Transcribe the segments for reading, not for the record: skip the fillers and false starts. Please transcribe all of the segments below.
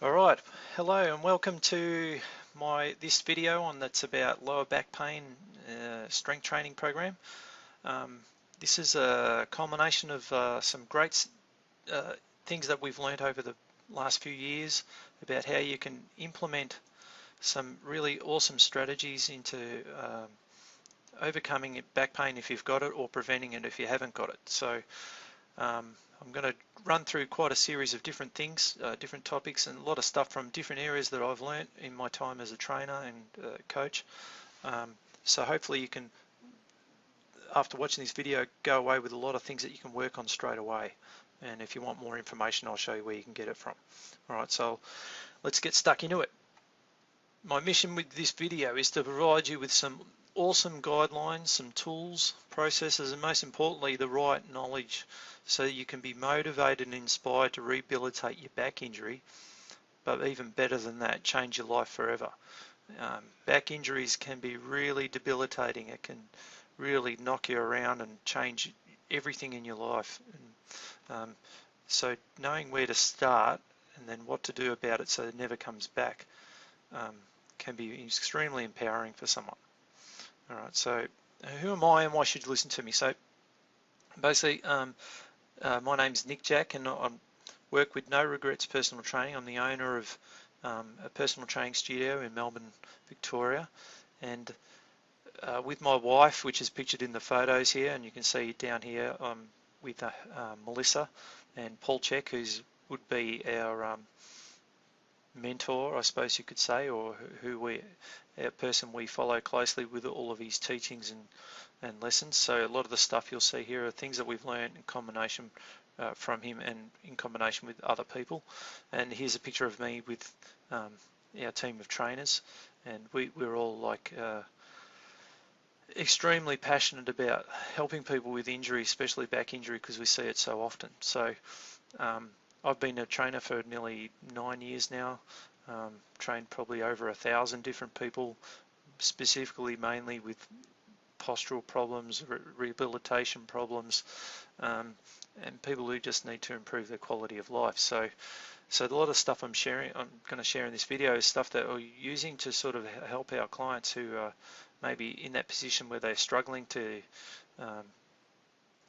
Alright, hello and welcome to this video that's about lower back pain strength training program. This is a culmination of some great things that we've learned over the last few years about how you can implement some really awesome strategies into overcoming back pain if you've got it, or preventing it if you haven't got it. So I'm going to run through quite a series of different things, different topics, and a lot of stuff from different areas that I've learnt in my time as a trainer and coach. So hopefully you can, after watching this video, go away with a lot of things that you can work on straight away. And if you want more information, I'll show you where you can get it from. Alright, so let's get stuck into it. My mission with this video is to provide you with some awesome guidelines, some tools, processes, and most importantly, the right knowledge so you can be motivated and inspired to rehabilitate your back injury, but even better than that, change your life forever. Back injuries can be really debilitating. It can really knock you around and change everything in your life. So knowing where to start and then what to do about it so it never comes back can be extremely empowering for someone. Alright, so who am I and why should you listen to me? So basically, my name's Nick Jack and I work with No Regrets Personal Training. I'm the owner of a personal training studio in Melbourne, Victoria, and with my wife, which is pictured in the photos here, and you can see down here, with Melissa and Paul Check, who would be our mentor, I suppose you could say, or a person we follow closely with all of his teachings and lessons. So a lot of the stuff you'll see here are things that we've learned in combination from him and in combination with other people. And here's a picture of me with our team of trainers, and we're all like extremely passionate about helping people with injury, especially back injury, because we see it so often. So I've been a trainer for nearly 9 years now, trained probably over 1,000 different people, specifically mainly with postural problems, rehabilitation problems, and people who just need to improve their quality of life. So a lot of stuff I'm going to share in this video is stuff that we're using to sort of help our clients who are maybe in that position where they're struggling to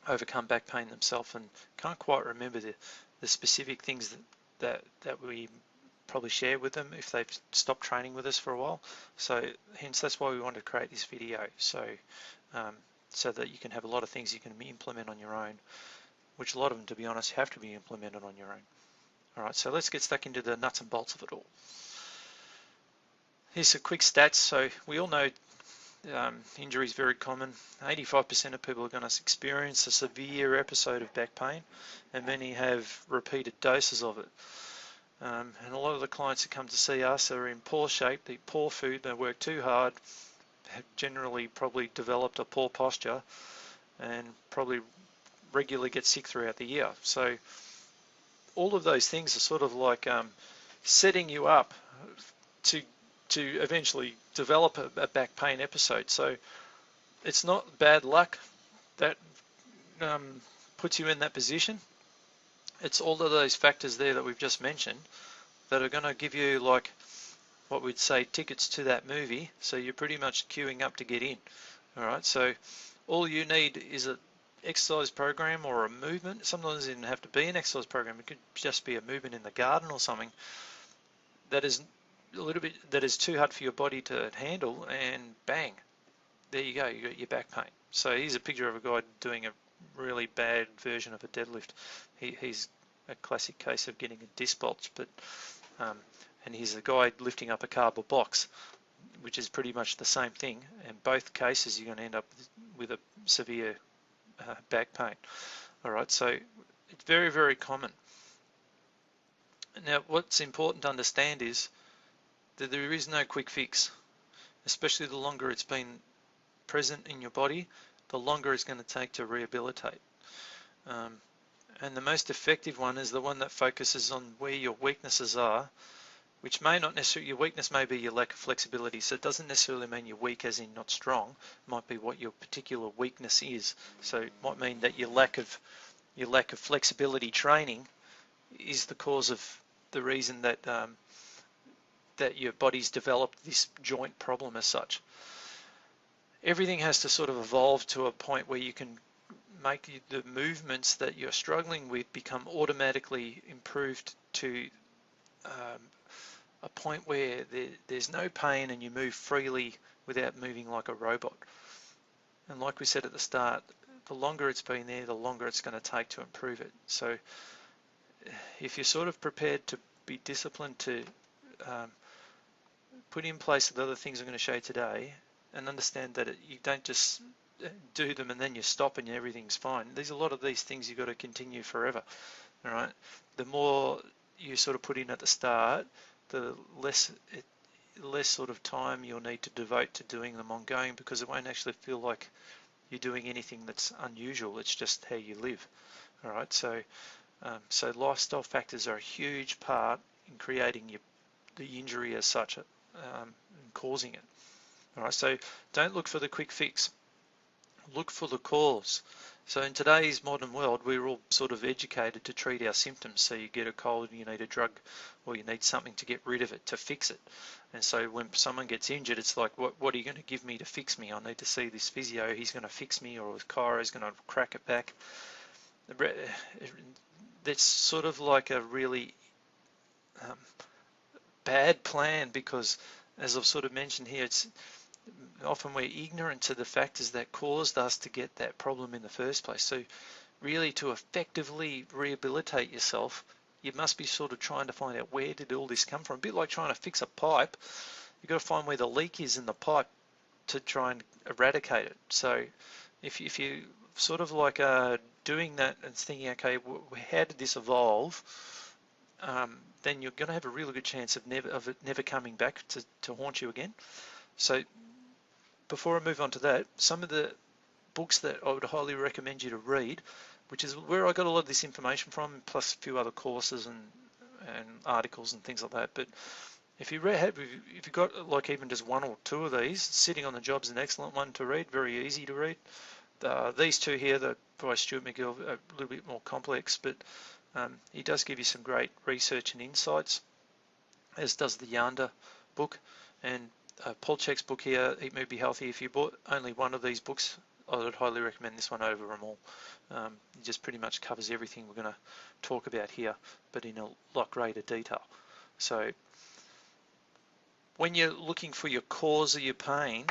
overcome back pain themselves and can't quite remember the specific things that we probably share with them if they've stopped training with us for a while. So hence that's why we wanted to create this video, so that you can have a lot of things you can implement on your own, which a lot of them, to be honest, have to be implemented on your own. Alright, so let's get stuck into the nuts and bolts of it all. Here's some quick stats. So we all know injury is very common. 85% of people are going to experience a severe episode of back pain, and many have repeated doses of it. And a lot of the clients that come to see us are in poor shape, they eat poor food, they work too hard, have generally probably developed a poor posture, and probably regularly get sick throughout the year. So all of those things are sort of like setting you up to eventually develop a back pain episode. So it's not bad luck that puts you in that position. It's all of those factors there that we've just mentioned that are going to give you, like what we'd say, tickets to that movie. So you're pretty much queuing up to get in. Alright, so all you need is an exercise program or a movement. Sometimes it doesn't have to be an exercise program. It could just be a movement in the garden or something that is too hard for your body to handle, and bang, there you go, you got your back pain. So here's a picture of a guy doing a really bad version of a deadlift. He's a classic case of getting a disc bulge, but and here's a guy lifting up a cardboard box, which is pretty much the same thing. In both cases, you're going to end up with a severe back pain. All right, so it's very, very common. Now, what's important to understand is that there is no quick fix, especially the longer it's been present in your body, the longer it's going to take to rehabilitate. And the most effective one is the one that focuses on where your weaknesses are, which may not necessarily, your weakness may be your lack of flexibility, so it doesn't necessarily mean you're weak as in not strong. It might be what your particular weakness is. So it might mean that your lack of flexibility training is the cause of the reason that that your body's developed this joint problem as such. Everything has to sort of evolve to a point where you can make the movements that you're struggling with become automatically improved to um, a point where there's no pain and you move freely without moving like a robot. And like we said at the start, the longer it's been there, the longer it's going to take to improve it. So if you're sort of prepared to be disciplined to um, put in place the other things I'm going to show you today, and understand that you don't just do them and then you stop and everything's fine. There's a lot of these things you've got to continue forever. All right. The more you sort of put in at the start, the less sort of time you'll need to devote to doing them ongoing, because it won't actually feel like you're doing anything that's unusual. It's just how you live. All right. So so lifestyle factors are a huge part in creating the injury as such, and causing it. All right, so don't look for the quick fix. Look for the cause. So in today's modern world, we're all sort of educated to treat our symptoms. So you get a cold and you need a drug, or you need something to get rid of it, to fix it. And so when someone gets injured, it's like, what are you going to give me to fix me? I need to see this physio. He's going to fix me, or his chiro is going to crack it back. That's sort of like a really um, bad plan, because as I've sort of mentioned here, it's often we're ignorant to the factors that caused us to get that problem in the first place. So really, to effectively rehabilitate yourself, you must be sort of trying to find out, where did all this come from? A bit like trying to fix a pipe. You've got to find where the leak is in the pipe to try and eradicate it. So if you sort of like doing that and thinking, okay, how did this evolve? Then you're going to have a really good chance of it never coming back to haunt you again. So before I move on to that, some of the books that I would highly recommend you to read, which is where I got a lot of this information from, plus a few other courses and articles and things like that. But if you've got like even just one or two of these, Sitting on the Job's an excellent one to read, very easy to read. These two here, by Stuart McGill, are a little bit more complex, but he does give you some great research and insights, as does the Yanda book. And Paul Chek's book here, Eat, Move, Be Healthy. If you bought only one of these books, I would highly recommend this one over them all. It just pretty much covers everything we're going to talk about here, but in a lot greater detail. So when you're looking for your cause of your pain,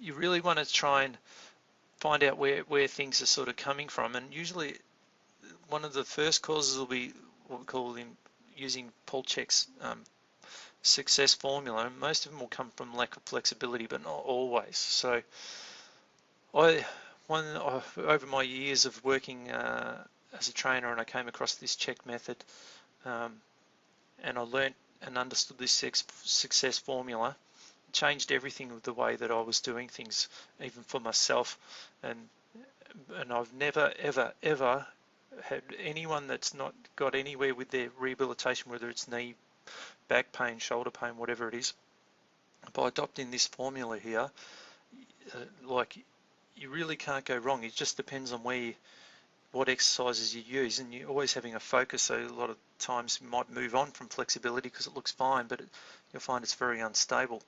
you really want to try and find out where things are sort of coming from. And usually one of the first causes will be what we call using Paul Chek's success formula, and most of them will come from lack of flexibility, but not always. So over my years of working as a trainer, and I came across this Chek method, and I learnt and understood this success formula. It changed everything with the way that I was doing things, even for myself. And I've never ever had anyone that's not got anywhere with their rehabilitation, whether it's knee, back pain, shoulder pain, whatever it is, by adopting this formula here, like, you really can't go wrong. It just depends on what exercises you use, and you're always having a focus. So a lot of times you might move on from flexibility because it looks fine, but you'll find it's very unstable.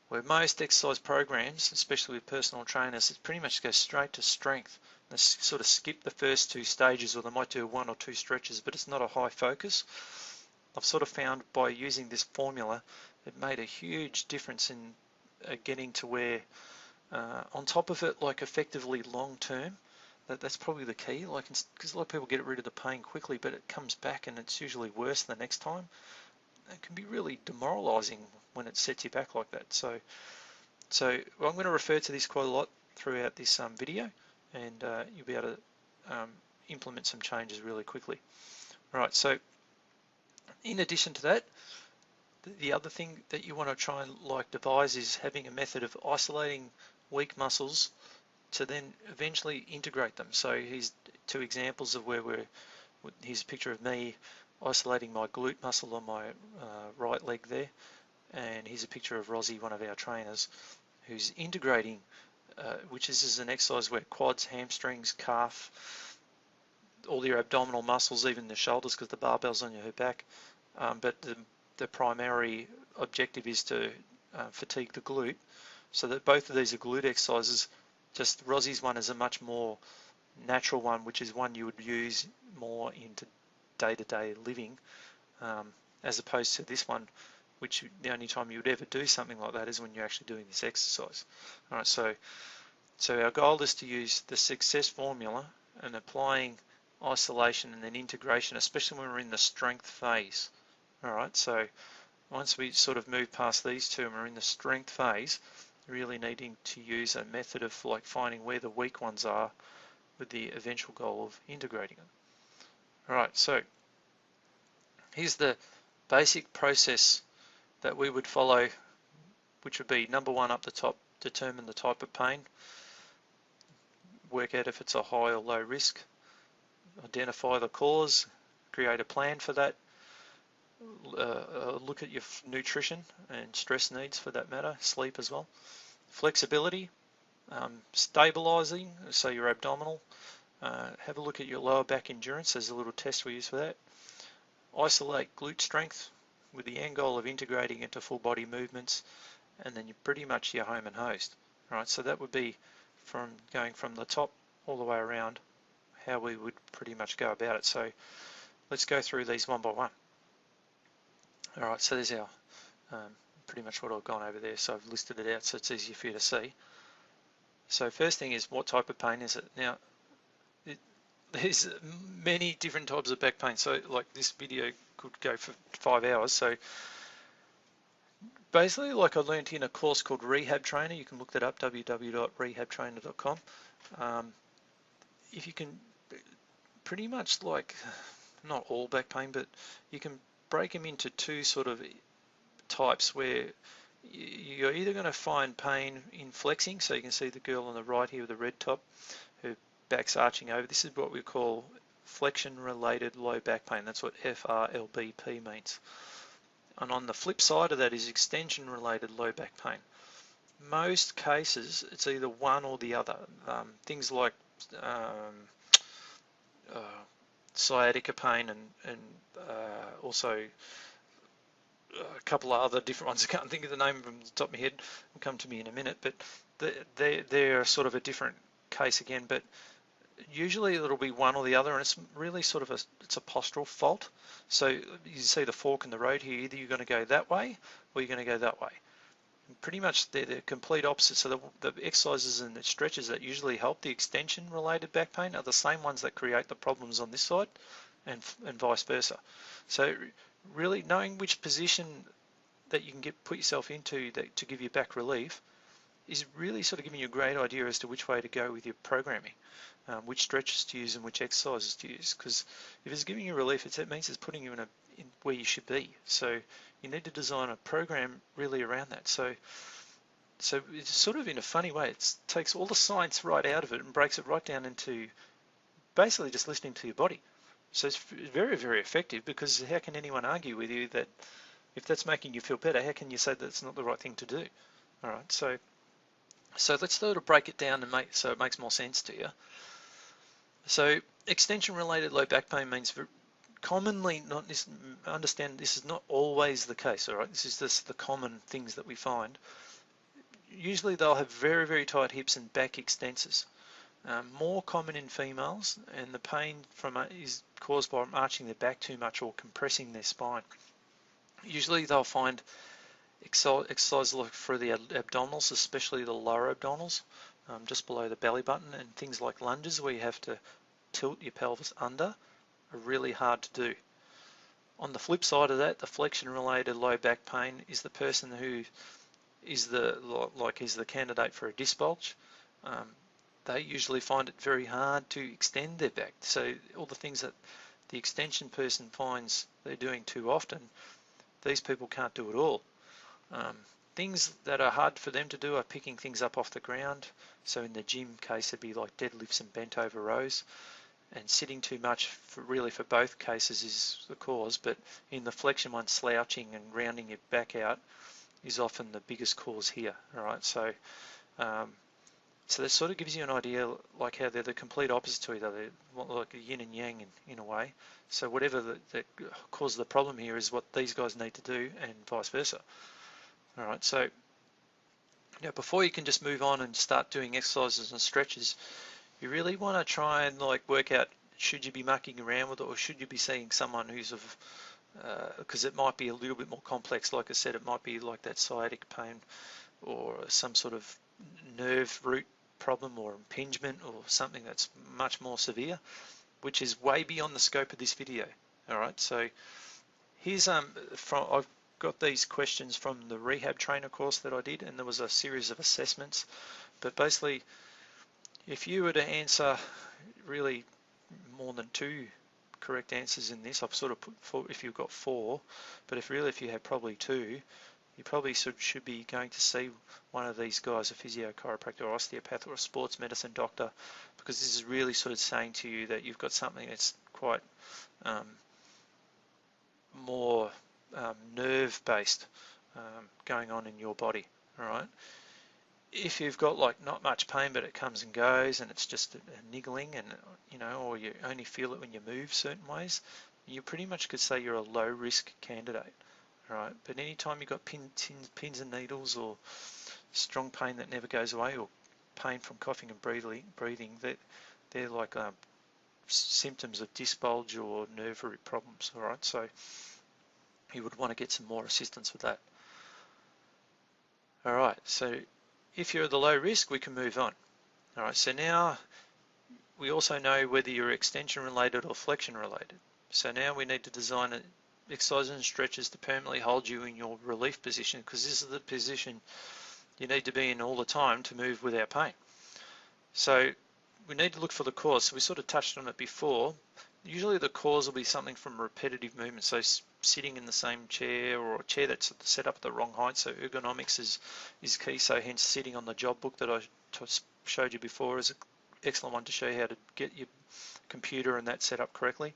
Where most exercise programs, especially with personal trainers, it pretty much goes straight to strength. They sort of skip the first two stages, or they might do one or two stretches, but it's not a high focus. I've sort of found by using this formula, it made a huge difference in getting to where, on top of it, like effectively long term, that's probably the key. Like, because a lot of people get rid of the pain quickly, but it comes back and it's usually worse the next time. It can be really demoralizing when it sets you back like that. So I'm going to refer to this quite a lot throughout this video, and you'll be able to implement some changes really quickly. All right, so in addition to that, the other thing that you want to try and devise is having a method of isolating weak muscles to then eventually integrate them. So here's two examples of here's a picture of me isolating my glute muscle on my right leg there, and here's a picture of Rosie, one of our trainers, who's integrating, which is an exercise where quads, hamstrings, calf, all your abdominal muscles, even the shoulders, because the barbell's on your back. But the primary objective is to fatigue the glute, so that both of these are glute exercises. Just Rossie's one is a much more natural one, which is one you would use more into day-to-day living, as opposed to this one, which the only time you would ever do something like that is when you're actually doing this exercise. All right, so our goal is to use the success formula and applying isolation and then integration, especially when we're in the strength phase. All right, so once we sort of move past these two and we're in the strength phase, really needing to use a method of like finding where the weak ones are with the eventual goal of integrating them. All right, so here's the basic process that we would follow, which would be number one up the top, determine the type of pain, work out if it's a high or low risk, identify the cause, create a plan for that, look at your nutrition and stress needs for that matter, sleep as well, flexibility, stabilizing, so your abdominal, have a look at your lower back endurance. There's a little test we use for that. Isolate glute strength with the end goal of integrating into full body movements, and then you're pretty much your home and host. All right, so that would be from going from the top all the way around, how we would pretty much go about it. So let's go through these one by one. All right, so there's our pretty much what I've gone over there. So I've listed it out so it's easier for you to see. So first thing is, what type of pain is it? Now, there's many different types of back pain. So like this video could go for 5 hours. So basically, like I learned in a course called Rehab Trainer, you can look that up, www.rehabtrainer.com. If you can pretty much like, not all back pain, but you can break them into two sort of types where you're either going to find pain in flexing, so you can see the girl on the right here with the red top, her back's arching over. This is what we call flexion-related low back pain. That's what FRLBP means. And on the flip side of that is extension-related low back pain. Most cases, it's either one or the other. Things like sciatica pain and also a couple of other different ones. I can't think of the name from the top of my head. Will come to me in a minute, but they're sort of a different case again. But usually it'll be one or the other, and it's really sort of it's a postural fault. So you see the fork in the road here. Either you're going to go that way or you're going to go that way. And pretty much they're the complete opposite. So the exercises and the stretches that usually help the extension-related back pain are the same ones that create the problems on this side, and vice versa. So really knowing which position that you can put yourself into to give you back relief is really sort of giving you a great idea as to which way to go with your programming, which stretches to use and which exercises to use. Because if it's giving you relief, it means it's putting you in where you should be. So you need to design a program really around that. So it's sort of in a funny way, it takes all the science right out of it and breaks it right down into basically just listening to your body. So it's very, very effective, because how can anyone argue with you that if that's making you feel better, how can you say that it's not the right thing to do? All right, so let's sort of break it down and so it makes more sense to you. So extension-related low back pain means commonly, understand this is not always the case, all right? This is just the common things that we find. Usually they'll have very, very tight hips and back extensors. More common in females, and the pain is caused by arching their back too much or compressing their spine. Usually they'll find exercise for the abdominals, especially the lower abdominals, just below the belly button, and things like lunges where you have to tilt your pelvis under are really hard to do. On the flip side of that, the flexion-related low back pain is the person who is the candidate for a disc bulge. They usually find it very hard to extend their back. So all the things that the extension person finds they're doing too often, these people can't do at all. Things that are hard for them to do are picking things up off the ground. So in the gym case, it'd be like deadlifts and bent over rows. And sitting too much, for both cases, is the cause. But in the flexion one, slouching and rounding your back out is often the biggest cause here. All right, so So that sort of gives you an idea like how they're the complete opposite to each other, like a yin and yang in a way. So whatever that causes the problem here is what these guys need to do, and vice versa. All right, so now before you can just move on and start doing exercises and stretches, you really want to try and like work out, should you be mucking around with it, or should you be seeing someone who's of, because it might be a little bit more complex. Like I said, it might be like that sciatic pain or some sort of nerve root problem or impingement or something that's much more severe, which is way beyond the scope of this video. All right, so here's I've got these questions from the rehab trainer course that I did, and there was a series of assessments. But basically, if you were to answer really more than 2 correct answers in this, I've sort of put 4 if you've got 4, but if you have probably 2, you probably should be going to see one of these guys, a physio, chiropractor, or osteopath, or a sports medicine doctor, because this is really sort of saying to you that you've got something that's quite more nerve-based going on in your body. All right. If you've got like not much pain, but it comes and goes, and it's just a niggling, and or you only feel it when you move certain ways, you pretty much could say you're a low-risk candidate. All right. But anytime you've got pins and needles, or strong pain that never goes away, or pain from coughing and breathing, they're like symptoms of disc bulge or nerve root problems. All right. So you would want to get some more assistance with that. All right. So if you're the low risk, we can move on. All right, so now we also know whether you're extension related or flexion related. So now we need to design exercises and stretches to permanently hold you in your relief position, because this is the position you need to be in all the time to move without pain. So we need to look for the cause. So we sort of touched on it before. Usually the cause will be something from repetitive movement, so sitting in the same chair, or a chair that's set up at the wrong height. So ergonomics is key. So hence sitting on the job book that I showed you before is an excellent one to show you how to get your computer and that set up correctly.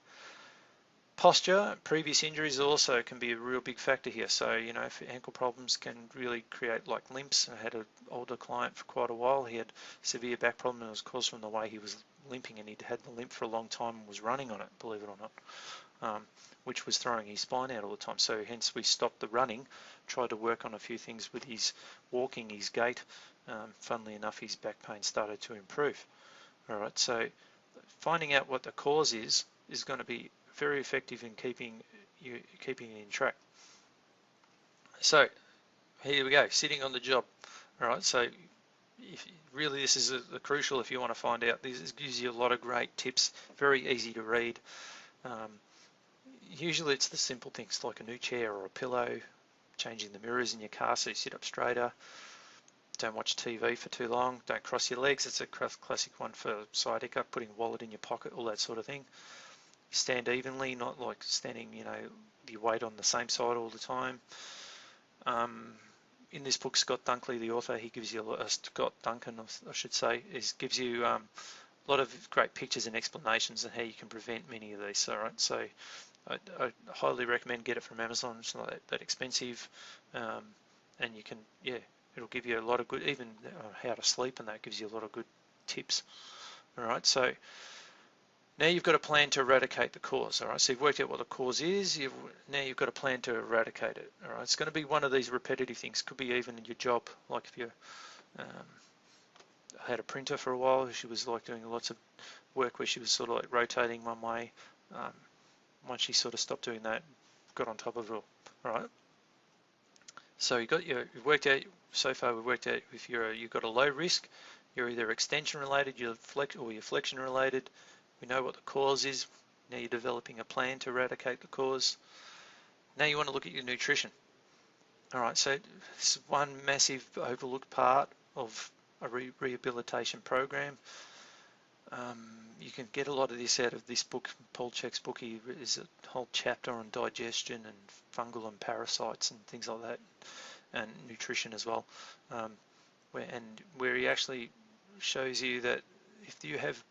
Posture, previous injuries also can be a real big factor here. So, if ankle problems can really create like limps. I had an older client for quite a while. He had severe back problem, and it was caused from the way he was limping, and he'd had the limp for a long time and was running on it, believe it or not, which was throwing his spine out all the time. So hence we stopped the running, tried to work on a few things with his walking, his gait. Funnily enough, his back pain started to improve. All right, so finding out what the cause is going to be very effective in keeping it in track. So here we go, sitting on the job. All right, so really this is the crucial if you want to find out. This gives you a lot of great tips, very easy to read. Usually it's the simple things like a new chair or a pillow, changing the mirrors in your car so you sit up straighter. Don't watch TV for too long. Don't cross your legs. It's a classic one for sciatica. Putting a wallet in your pocket, all that sort of thing. Stand evenly, not like standing, your weight on the same side all the time. In this book, Scott Dunkley, the author, he gives you Scott Duncan, I should say, gives you a lot of great pictures and explanations on how you can prevent many of these. All right, so I highly recommend get it from Amazon. It's not that expensive, and you can, it'll give you a lot of good, even how to sleep, and that gives you a lot of good tips. All right, so now you've got a plan to eradicate the cause. All right, so you've worked out what the cause is. Now you've got a plan to eradicate it. All right, it's going to be one of these repetitive things. Could be even in your job, like if you had a printer for a while, she was like doing lots of work where she was sort of like rotating one way. Once she sort of stopped doing that, got on top of it all. All right. So you've worked out so far. We've worked out if you've got a low risk, you're either extension related, you're flexion related. We know what the cause is. Now you're developing a plan to eradicate the cause. Now you want to look at your nutrition. All right, so it's one massive overlooked part of a rehabilitation program. You can get a lot of this out of this book, Paul Chek's book. He is a whole chapter on digestion and fungal and parasites and things like that, and nutrition as well, where he actually shows you that if you have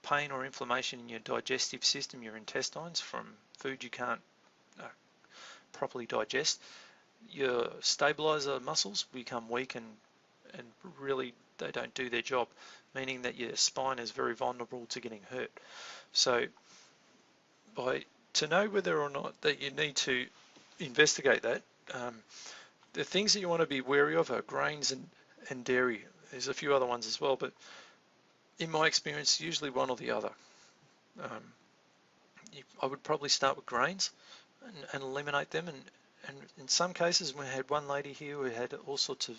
pain or inflammation in your digestive system, your intestines, from food you can't properly digest, your stabilizer muscles become weak and and really they don't do their job, meaning that your spine is very vulnerable to getting hurt. So to know whether or not that you need to investigate that, the things that you want to be wary of are grains and dairy. There's a few other ones as well, but in my experience, usually one or the other. Um, I would probably start with grains and eliminate them. And in some cases, we had one lady here who had all sorts of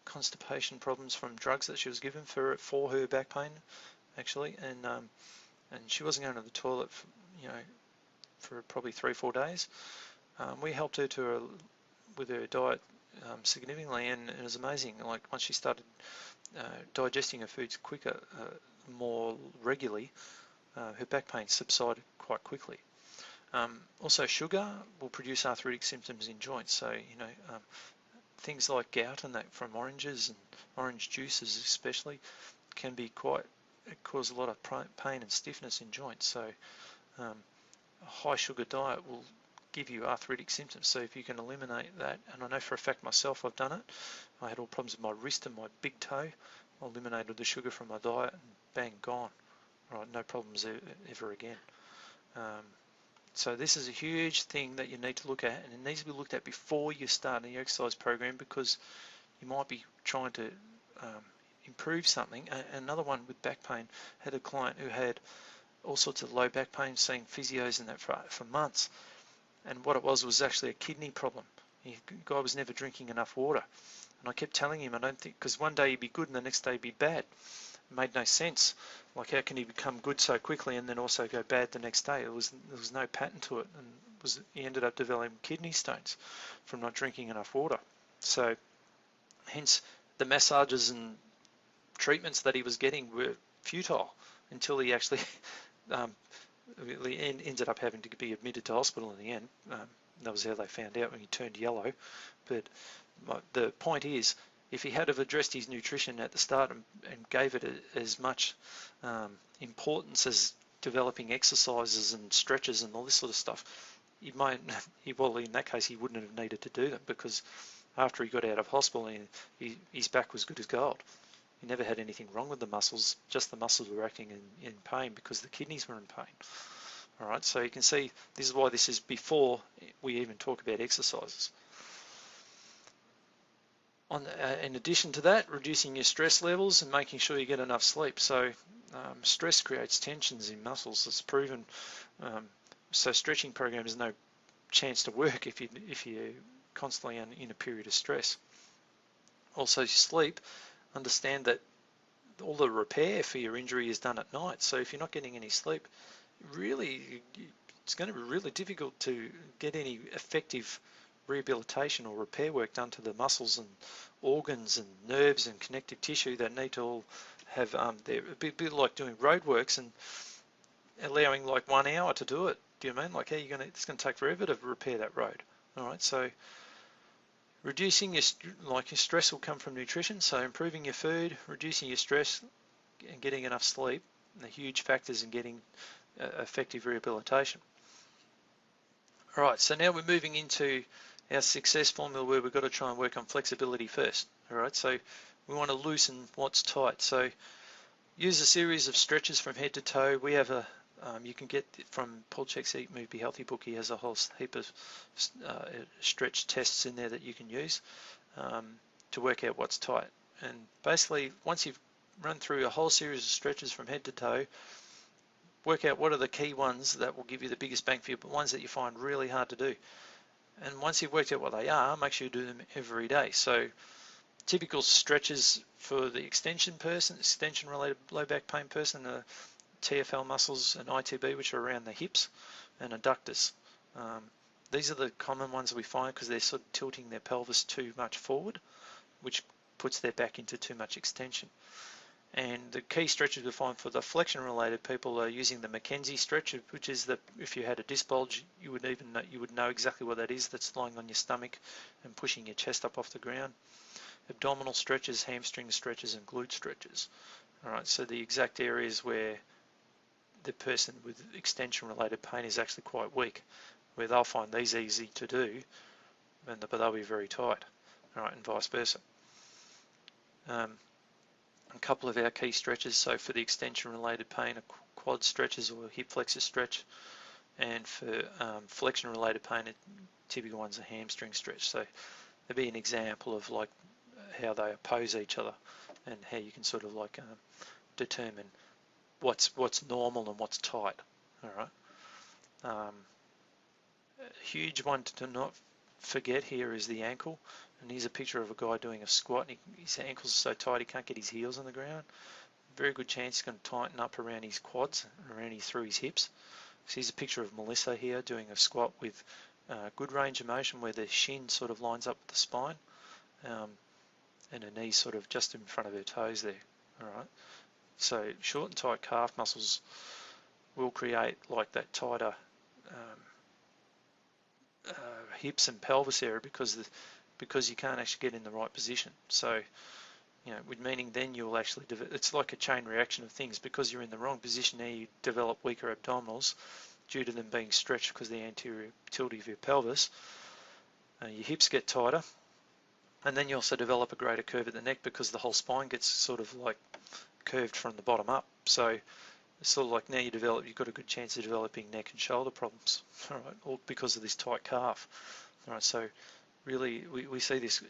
constipation problems from drugs that she was given for her back pain, actually, and she wasn't going to the toilet, for probably 3 or 4 days. We helped her with her diet significantly, and it was amazing. Like once she started digesting her foods quicker, more regularly, her back pain subsided quite quickly. Also, sugar will produce arthritic symptoms in joints. So, things like gout and that from oranges and orange juices especially can be cause a lot of pain and stiffness in joints. So, a high sugar diet will give you arthritic symptoms. So if you can eliminate that, and I know for a fact myself I've done it, I had all problems with my wrist and my big toe. I eliminated the sugar from my diet and bang, gone. Right, no problems ever again. So this is a huge thing that you need to look at, and it needs to be looked at before you start your exercise program, because you might be trying to improve something. Another one with back pain, had a client who had all sorts of low back pain, seeing physios and that for months, and what it was actually a kidney problem. The guy was never drinking enough water, and I kept telling him, I don't think, because one day he'd be good and the next day he'd be bad. It made no sense. Like, how can he become good so quickly and then also go bad the next day? There was no pattern to it, and he ended up developing kidney stones from not drinking enough water. So hence the massages and treatments that he was getting were futile until he actually ended up having to be admitted to hospital in the end. That was how they found out, when he turned yellow. But the point is, if he had have addressed his nutrition at the start and gave it as much importance as developing exercises and stretches and all this sort of stuff, in that case he wouldn't have needed to do them, because after he got out of hospital, his back was good as gold. He never had anything wrong with the muscles, just the muscles were acting in pain because the kidneys were in pain. All right, so you can see this is why this is before we even talk about exercises. In addition to that, reducing your stress levels and making sure you get enough sleep. So stress creates tensions in muscles. It's proven. So stretching program has no chance to work if you're constantly in a period of stress. Also, sleep. Understand that all the repair for your injury is done at night. So if you're not getting any sleep, really, it's going to be really difficult to get any effective rehabilitation or repair work done to the muscles and organs and nerves and connective tissue that need to all have they're a bit like doing roadworks and allowing like 1 hour to do it. Do you mean, like, how it's going to take forever to repair that road? All right, so reducing your stress will come from nutrition. So improving your food, reducing your stress, and getting enough sleep are huge factors in getting effective rehabilitation. All right, so now we're moving into our success formula, where we've got to try and work on flexibility first. All right, so we want to loosen what's tight. So use a series of stretches from head to toe. We have you can get from Paul Chek's Eat, Move, Be Healthy book. He has a whole heap of stretch tests in there that you can use to work out what's tight. And basically, once you've run through a whole series of stretches from head to toe, work out what are the key ones that will give you the biggest bang for you, but ones that you find really hard to do. And once you've worked out what they are, make sure you do them every day. So typical stretches for the extension-related low back pain person, are TFL muscles and ITB, which are around the hips, and adductors. These are the common ones we find because they're sort of tilting their pelvis too much forward, which puts their back into too much extension. And the key stretches we find for the flexion-related people are using the Mackenzie stretch, which is if you had a disc bulge, you would know exactly what that is. That's lying on your stomach and pushing your chest up off the ground. Abdominal stretches, hamstring stretches, and glute stretches. All right, so the exact areas where the person with extension-related pain is actually quite weak, where they'll find these easy to do, but they'll be very tight. All right, and vice versa. a couple of our key stretches. So for the extension related pain, a quad stretches or hip flexor stretch, and for flexion related pain, a typical one's a hamstring stretch. So there'd be an example of like how they oppose each other and how you can sort of like determine what's normal and what's tight. All right. A huge one to not forget here is the ankle. And here's a picture of a guy doing a squat. And his ankles are so tight he can't get his heels on the ground. Very good chance he's going to tighten up around his quads, through his hips. So here's a picture of Melissa here doing a squat with good range of motion where the shin sort of lines up with the spine, and her knees sort of just in front of her toes there. All right. So short and tight calf muscles will create like that tighter hips and pelvis area because you can't actually get in the right position. So with meaning then you'll actually it's like a chain reaction of things. Because you're in the wrong position now, you develop weaker abdominals due to them being stretched because of the anterior tilt of your pelvis. Your hips get tighter, and then you also develop a greater curve at the neck because the whole spine gets sort of like curved from the bottom up. So it's sort of like now you've got a good chance of developing neck and shoulder problems, all right, all because of this tight calf. All right, so really we see this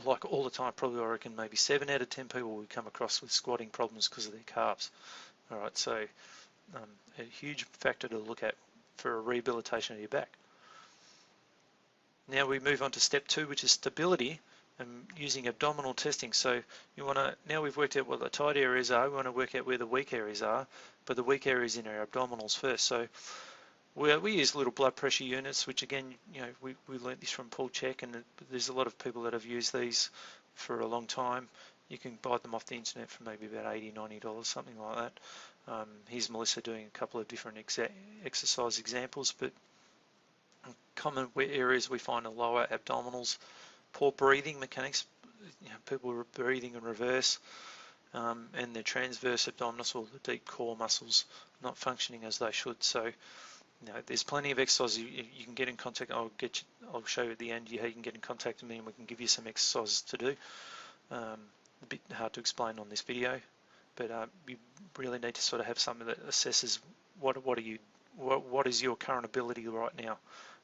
like all the time. Probably I reckon maybe 7 out of 10 people we come across with squatting problems because of their calves. All right, so a huge factor to look at for a rehabilitation of your back. Now we move on to step 2, which is stability and using abdominal testing. So now we've worked out what the tight areas are, we want to work out where the weak areas are, but the weak areas in our abdominals first. So we use little blood pressure units, which again, we learnt this from Paul Check, and there's a lot of people that have used these for a long time. You can buy them off the internet for maybe about $80, $90, something like that. Here's Melissa doing a couple of different exercise examples, but common areas we find are lower abdominals, poor breathing mechanics, people are breathing in reverse, and their transverse abdominals or the deep core muscles not functioning as they should. So there's plenty of exercises you can get in contact. I'll show you at the end how you can get in contact with me and we can give you some exercises to do. A bit hard to explain on this video, but you really need to sort of have something that assesses what is your current ability right now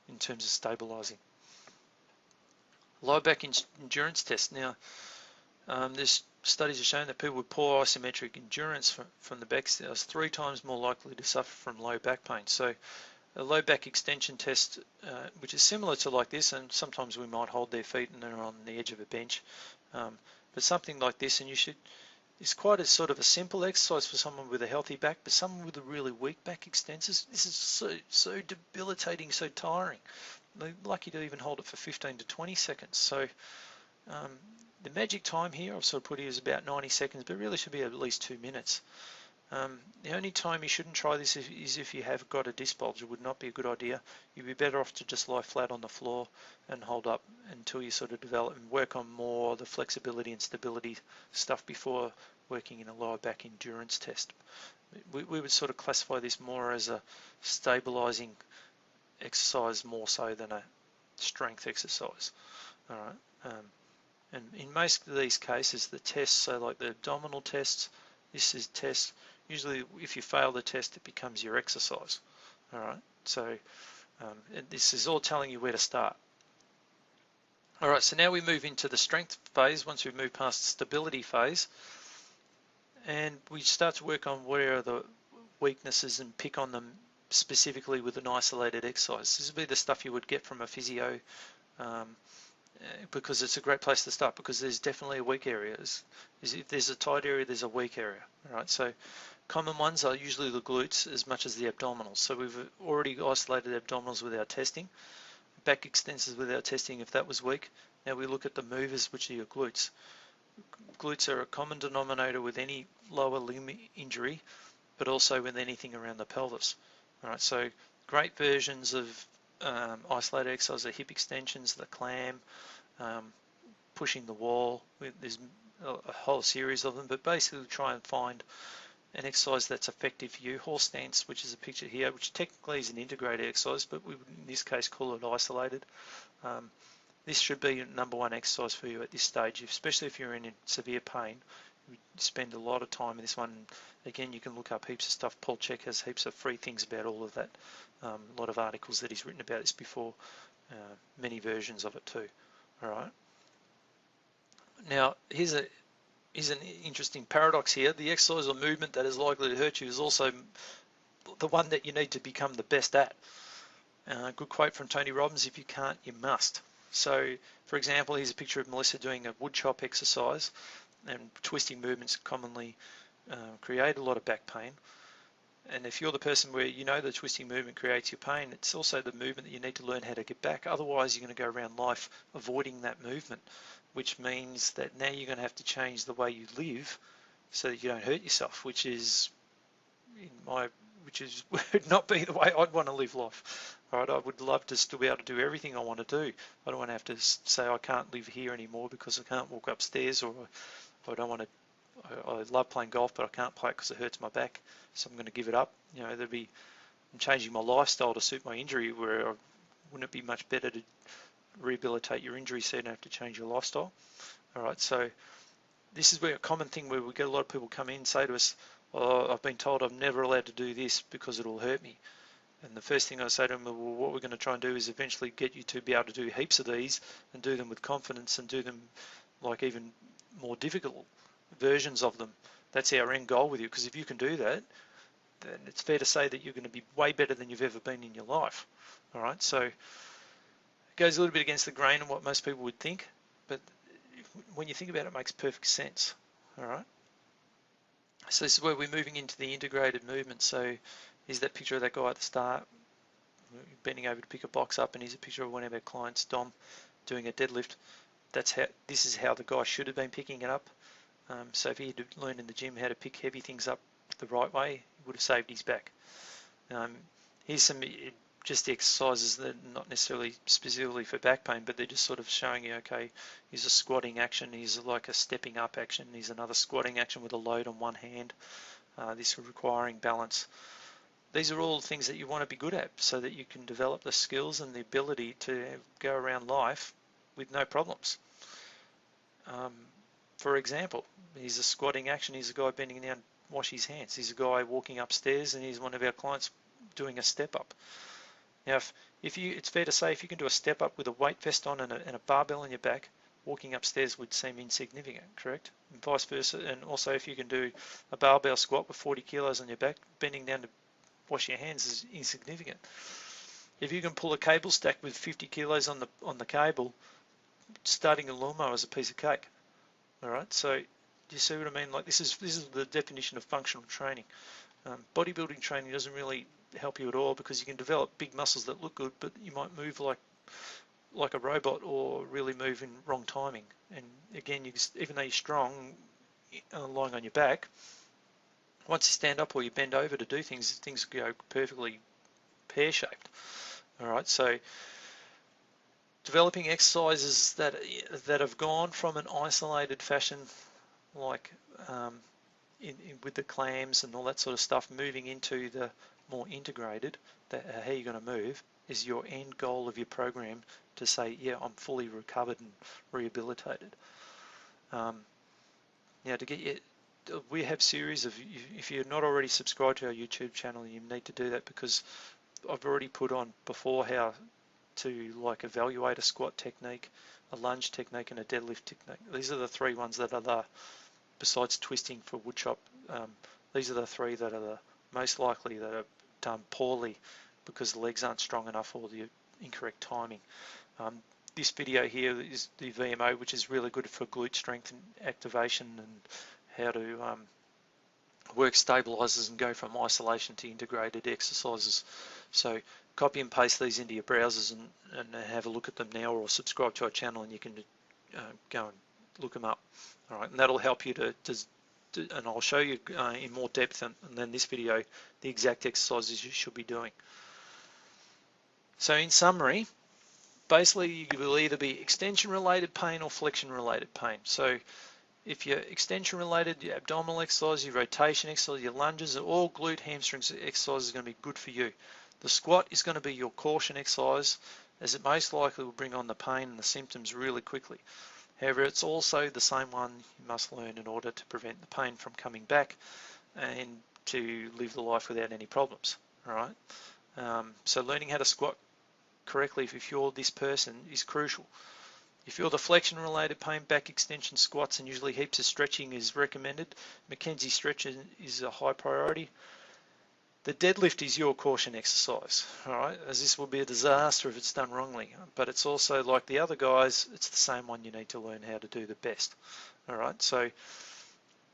in terms of stabilizing. Low back endurance test. Now, there's studies have shown that people with poor isometric endurance from the back are 3 times more likely to suffer from low back pain. So a low back extension test, which is similar to like this, and sometimes we might hold their feet and they're on the edge of a bench, but something like this, and it's quite a sort of a simple exercise for someone with a healthy back, but someone with a really weak back extensors, this is so debilitating, so tiring. They're lucky to even hold it for 15 to 20 seconds. So the magic time here I've sort of put here is about 90 seconds, but it really should be at least 2 minutes. The only time you shouldn't try this is if you have got a disc bulge. It would not be a good idea. You'd be better off to just lie flat on the floor and hold up until you sort of develop and work on more the flexibility and stability stuff before working in a lower back endurance test. We would sort of classify this more as a stabilizing exercise more so than a strength exercise. All right. And in most of these cases, the tests, so like the abdominal tests, this is test. Usually, if you fail the test, it becomes your exercise. All right. So this is all telling you where to start. All right. So now we move into the strength phase. Once we've moved past the stability phase, and we start to work on where are the weaknesses and pick on them specifically with an isolated exercise. This would be the stuff you would get from a physio. Because it's a great place to start, because there's definitely a weak area. If there's a tight area, there's a weak area. All right, so common ones are usually the glutes as much as the abdominals. So we've already isolated abdominals with our testing, back extensors with our testing if that was weak. Now we look at the movers, which are your glutes. Glutes are a common denominator with any lower limb injury, but also with anything around the pelvis. All right, so great versions of isolated exercise are hip extensions, the clam, pushing the wall. There's a whole series of them, but basically try and find an exercise that's effective for you. Horse stance, which is a picture here, which technically is an integrated exercise, but we would in this case call it isolated. this should be number one exercise for you at this stage, especially if you're in severe pain. We spend a lot of time in this one. Again, you can look up heaps of stuff. Paul Chek has heaps of free things about all of that. A lot of articles that he's written about this before, many versions of it too. All right. Now, here's an interesting paradox here. The exercise or movement that is likely to hurt you is also the one that you need to become the best at. Good quote from Tony Robbins: if you can't, you must. So, for example, here's a picture of Melissa doing a wood chop exercise, and twisting movements commonly create a lot of back pain. And if you're the person where you know the twisting movement creates your pain, it's also the movement that you need to learn how to get back. Otherwise, you're going to go around life avoiding that movement, which means that now you're going to have to change the way you live so that you don't hurt yourself, which would not be the way I'd want to live life. Right? I would love to still be able to do everything I want to do. I don't want to have to say I can't live here anymore because I can't walk upstairs, or I don't want to. I love playing golf, but I can't play it because it hurts my back, so I'm going to give it up. You know, I'm changing my lifestyle to suit my injury. Wouldn't it be much better to rehabilitate your injury so you don't have to change your lifestyle? All right, so this is where a common thing where we get a lot of people come in and say to us, "Oh, I've been told I'm never allowed to do this because it'll hurt me." And the first thing I say to them, well, what we're going to try and do is eventually get you to be able to do heaps of these and do them with confidence and do them like even more difficult versions of them. That's our end goal with you, because if you can do that, then it's fair to say that you're going to be way better than you've ever been in your life. All right, so it goes a little bit against the grain of what most people would think, but when you think about it, it makes perfect sense. All right, so this is where we're moving into the integrated movement. So here's that picture of that guy at the start bending over to pick a box up, and here's a picture of one of our clients, Dom, doing a deadlift. This is how the guy should have been picking it up. So if he had learned in the gym how to pick heavy things up the right way, he would have saved his back. Here's some just exercises that are not necessarily specifically for back pain, but they're just sort of showing you, okay, here's a squatting action, here's like a stepping up action, here's another squatting action with a load on one hand, this requiring balance. These are all things that you want to be good at so that you can develop the skills and the ability to go around life with no problems. For example, here's a squatting action, here's a guy bending down, wash his hands. Here's a guy walking upstairs, and here's one of our clients doing a step up. Now, it's fair to say if you can do a step up with a weight vest on and a barbell on your back, walking upstairs would seem insignificant, correct? And vice versa. And also, if you can do a barbell squat with 40 kilos on your back, bending down to wash your hands is insignificant. If you can pull a cable stack with 50 kilos on the cable, starting a lawnmower is a piece of cake. All right, so do you see what I mean? Like this is the definition of functional training. Bodybuilding training doesn't really help you at all, because you can develop big muscles that look good, but you might move like a robot or really move in wrong timing. And again, even though you're strong, lying on your back, once you stand up or you bend over to do things go perfectly pear-shaped. All right, so developing exercises that have gone from an isolated fashion, like with the clams and all that sort of stuff, moving into the more integrated, how you're going to move is your end goal of your program, to say, yeah, I'm fully recovered and rehabilitated. Now, to get you, we have series of, if you're not already subscribed to our YouTube channel, you need to do that, because I've already put on before how to like evaluate a squat technique, a lunge technique, and a deadlift technique. These are the three ones that are besides twisting for wood chop, these are the three that are the most likely that are done poorly because the legs aren't strong enough or the incorrect timing. This video here is the VMO, which is really good for glute strength and activation, and how to work stabilizers and go from isolation to integrated exercises. So copy and paste these into your browsers and have a look at them now, or subscribe to our channel and you can go and look them up. All right, and that'll help you to and I'll show you in more depth than this video the exact exercises you should be doing. So in summary, basically you will either be extension related pain or flexion related pain. So if you're extension related, your abdominal exercise, your rotation exercise, your lunges, all glute hamstrings exercises are going to be good for you. The squat is going to be your caution exercise, as it most likely will bring on the pain and the symptoms really quickly. However, it's also the same one you must learn in order to prevent the pain from coming back and to live the life without any problems. All right. So learning how to squat correctly if you're this person is crucial. If you're the flexion related pain, back extension, squats, and usually heaps of stretching is recommended. Mackenzie stretch is a high priority. The deadlift is your caution exercise, all right, as this will be a disaster if it's done wrongly. But it's also like the other guys, it's the same one you need to learn how to do the best, all right. So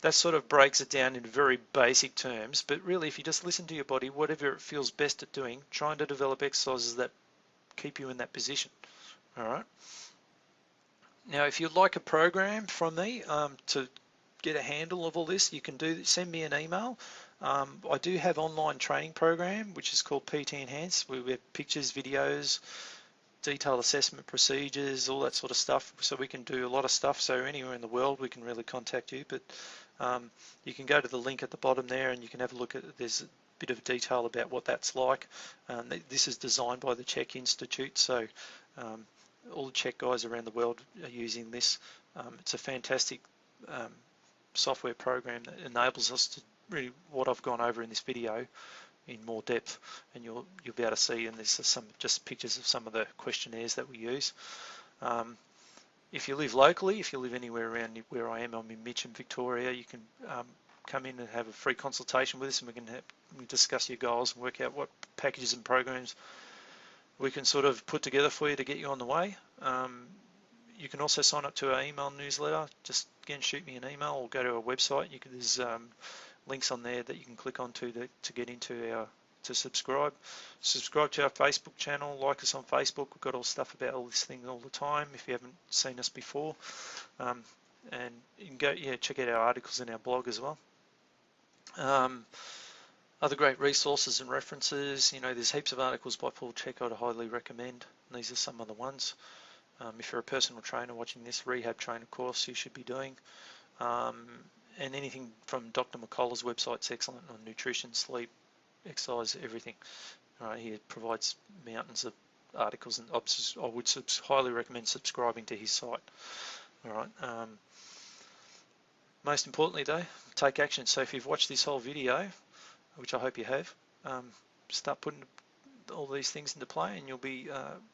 that sort of breaks it down in very basic terms. But really, if you just listen to your body, whatever it feels best at doing, trying to develop exercises that keep you in that position, all right. Now, if you'd like a program from me to get a handle of all this, you can send me an email. I do have online training program, which is called PT Enhance, where we have pictures, videos, detailed assessment procedures, all that sort of stuff. So we can do a lot of stuff. So anywhere in the world, we can really contact you. But you can go to the link at the bottom there, and you can have a look at. There's a bit of detail about what that's like. This is designed by the Czech Institute, so all the Czech guys around the world are using this. It's a fantastic software program that enables us to really what I've gone over in this video in more depth, and you'll be able to see. And there's some just pictures of some of the questionnaires that we use. If you live locally, if you live anywhere around where I am, I'm in Mitcham, Victoria, you can come in and have a free consultation with us, and we can discuss your goals and work out what packages and programs we can sort of put together for you to get you on the way. You can also sign up to our email newsletter. Just again, shoot me an email or go to our website. There's links on there that you can click on to get into to subscribe. Subscribe to our Facebook channel, like us on Facebook. We've got all stuff about all this thing all the time if you haven't seen us before. And you can go, check out our articles in our blog as well. Other great resources and references, there's heaps of articles by Paul Check I'd highly recommend. And these are some of the ones. If you're a personal trainer watching this, rehab trainer course you should be doing. And anything from Dr. McCullough's website's excellent on nutrition, sleep, exercise, everything. He provides mountains of articles, and I would highly recommend subscribing to his site. All right. Most importantly, though, take action. So if you've watched this whole video, which I hope you have, start putting all these things into play, and you'll be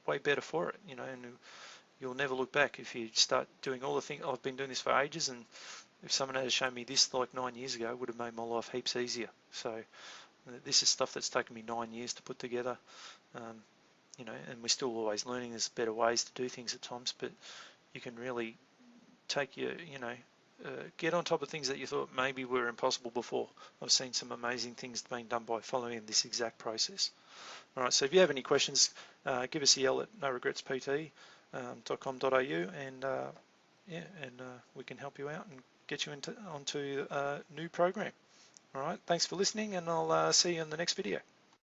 way better for it. And you'll never look back if you start doing all the things. I've been doing this for ages, and if someone had shown me this like 9 years ago, it would have made my life heaps easier. So this is stuff that's taken me 9 years to put together. And we're still always learning. There's better ways to do things at times, but you can really take get on top of things that you thought maybe were impossible before. I've seen some amazing things being done by following this exact process. All right, so if you have any questions, give us a yell at noregretspt.com.au, and we can help you out and get you onto a new program. All right, thanks for listening, and I'll see you in the next video.